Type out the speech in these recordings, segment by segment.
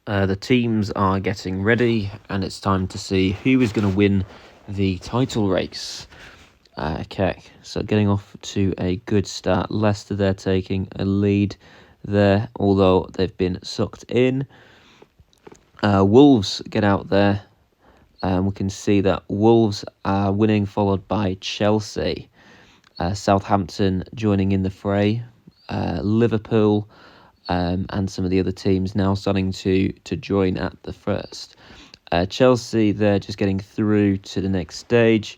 The teams are getting ready, and it's time to see who is going to win the title race. Okay, so getting off to a good start. Leicester, they're taking a lead there, although they've been sucked in. Wolves get out there, and we can see that Wolves are winning, followed by Chelsea. Southampton joining in the fray. Liverpool and some of the other teams now starting to join at the first. Chelsea, they're just getting through to the next stage.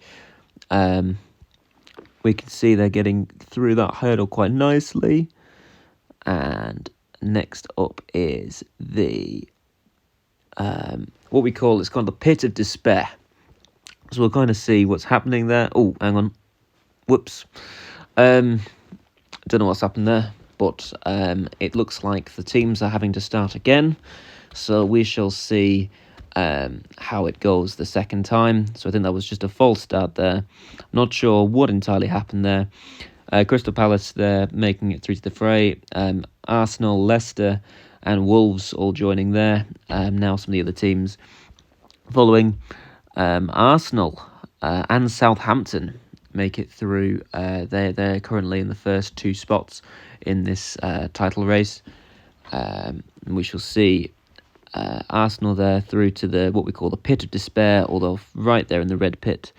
We can see they're getting through that hurdle quite nicely. And next up is the what we call, it's called the pit of despair. So we'll kind of see what's happening there. Oh, hang on. Whoops. Don't know what's happened there, but it looks like the teams are having to start again. So we shall see how it goes the second time. So I think that was just a false start there. Not sure what entirely happened there. Crystal Palace, they're making it through to the fray. Arsenal, Leicester and Wolves all joining there. Now some of the other teams following. Arsenal and Southampton make it through. They're currently in the first two spots in this title race. We shall see Arsenal there through to the what we call the pit of despair, although right there in the red pit.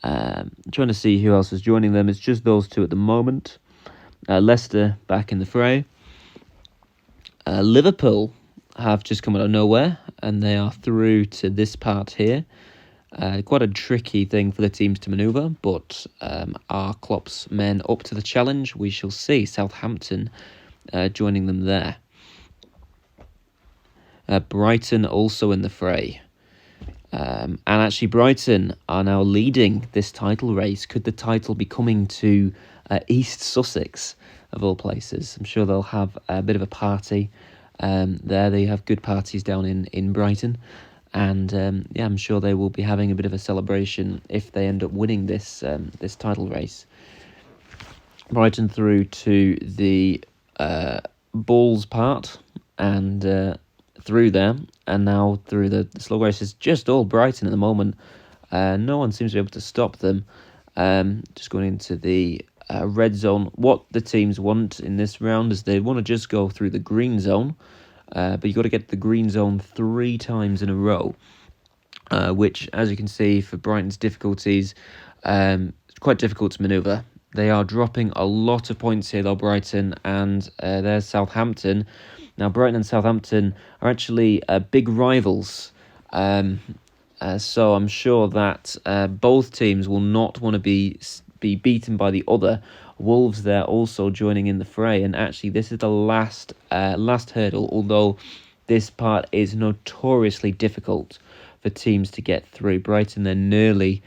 Trying to see who else is joining them. It's just those two at the moment. Leicester back in the fray. Liverpool have just come out of nowhere, and they are through to this part here. Quite a tricky thing for the teams to manoeuvre, but are Klopp's men up to the challenge? We shall see. Southampton joining them there. Brighton also in the fray. And actually Brighton are now leading this title race. Could the title be coming to East Sussex, of all places? I'm sure they'll have a bit of a party there. They have good parties down in Brighton. And I'm sure they will be having a bit of a celebration if they end up winning this this title race. Brighton through to the balls part and through there, and now through the slug race. It's just all Brighton at the moment. No one seems to be able to stop them. Just going into the red zone. What the teams want in this round is they want to just go through the green zone. But you've got to get the green zone 3 times in a row, which, as you can see, for Brighton's difficulties, it's quite difficult to manoeuvre. They are dropping a lot of points here, though, Brighton, and there's Southampton. Now, Brighton and Southampton are actually big rivals, so I'm sure that both teams will not want to be beaten by the other. Wolves there also joining in the fray, and actually this is the last hurdle, although this part is notoriously difficult for teams to get through. Brighton, they're nearly,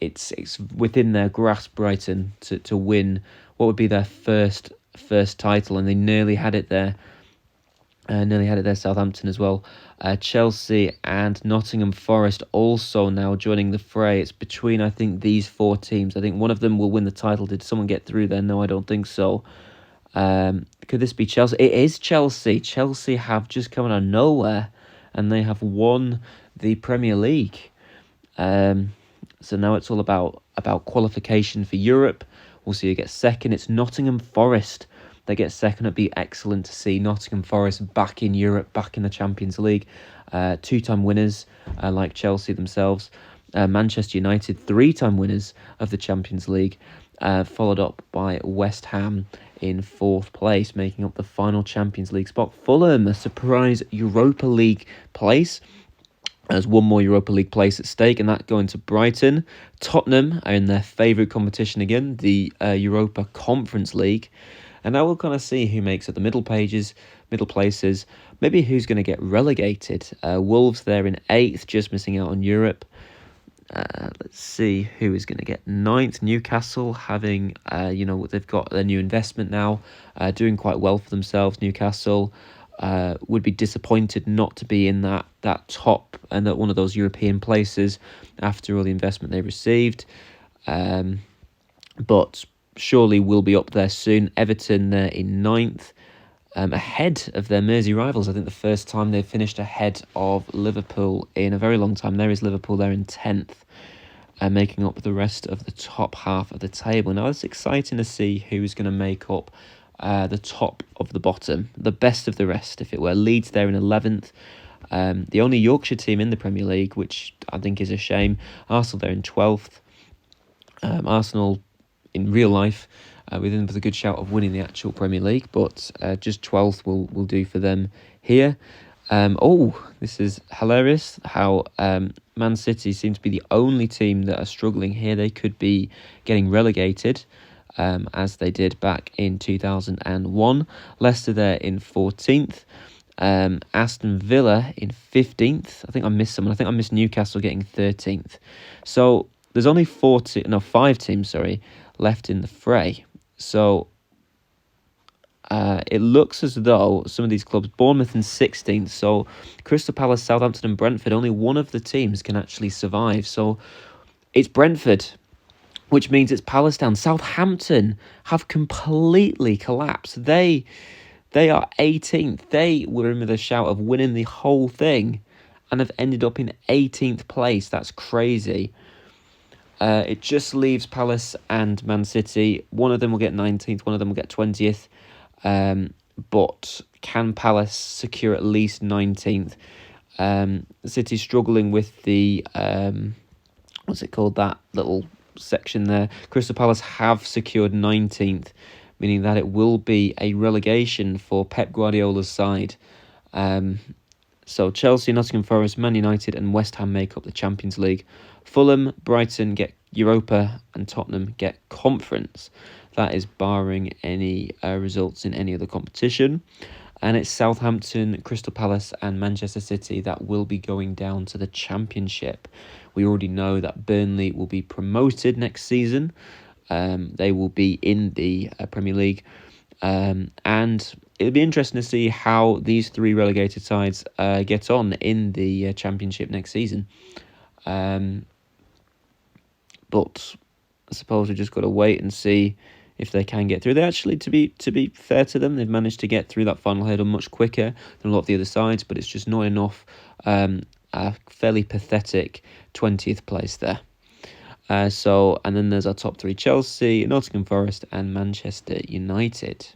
it's within their grasp, Brighton, to win what would be their first title, and they nearly had it there. Southampton as well. Chelsea and Nottingham Forest also now joining the fray. It's between, I think, these 4 teams. I think one of them will win the title. Did someone get through there? No, I don't think so. Could this be Chelsea? It is Chelsea. Chelsea have just come out of nowhere, and they have won the Premier League. So now it's all about qualification for Europe. We'll see who gets second. It's Nottingham Forest. They get second. It'd be excellent to see Nottingham Forest back in Europe, back in the Champions League. 2-time winners like Chelsea themselves. Manchester United, 3-time winners of the Champions League, followed up by West Ham in 4th place, making up the final Champions League spot. Fulham, a surprise Europa League place. There's one more Europa League place at stake, and that going to Brighton. Tottenham are in their favourite competition again, the Europa Conference League. And now we'll kind of see who makes it the middle places, maybe who's going to get relegated. Wolves there in 8th, just missing out on Europe. Let's see who is going to get 9th. Newcastle having, they've got their new investment now, doing quite well for themselves. Newcastle would be disappointed not to be in that top and that one of those European places after all the investment they received. But surely will be up there soon. Everton there in 9th. ahead of their Mersey rivals. I think the first time they've finished ahead of Liverpool in a very long time. There is Liverpool there in 10th, making up the rest of the top half of the table. Now it's exciting to see who's going to make up the top of the bottom, the best of the rest, if it were. Leeds there in 11th. The only Yorkshire team in the Premier League, which I think is a shame. Arsenal there in 12th. Arsenal in real life with a good shout of winning the actual Premier League, but just 12th will do for them here. This is hilarious how Man City seem to be the only team that are struggling here. They could be getting relegated, as they did back in 2001. Leicester there in 14th. Aston Villa in 15th. I think I missed someone. I think I missed Newcastle getting 13th. So there's only 5 teams, left in the fray. So it looks as though some of these clubs, Bournemouth in 16th, so Crystal Palace, Southampton and Brentford, only one of the teams can actually survive. So it's Brentford, which means it's Palace down. Southampton have completely collapsed. They are 18th. They were in with a shout of winning the whole thing and have ended up in 18th place. That's crazy. It just leaves Palace and Man City. One of them will get 19th, one of them will get 20th. But can Palace secure at least 19th? City's struggling with the, what's it called, that little section there. Crystal Palace have secured 19th, meaning that it will be a relegation for Pep Guardiola's side. So Chelsea, Nottingham Forest, Man United and West Ham make up the Champions League. Fulham, Brighton get Europa and Tottenham get Conference. That is barring any results in any other competition. And it's Southampton, Crystal Palace and Manchester City that will be going down to the Championship. We already know that Burnley will be promoted next season. They will be in the Premier League. And it'll be interesting to see how these 3 relegated sides get on in the Championship next season. But I suppose we just got to wait and see if they can get through. They actually, to be fair to them, they've managed to get through that final hurdle much quicker than a lot of the other sides, but it's just not enough. A fairly pathetic 20th place there. And then there's our top 3: Chelsea, Nottingham Forest and Manchester United.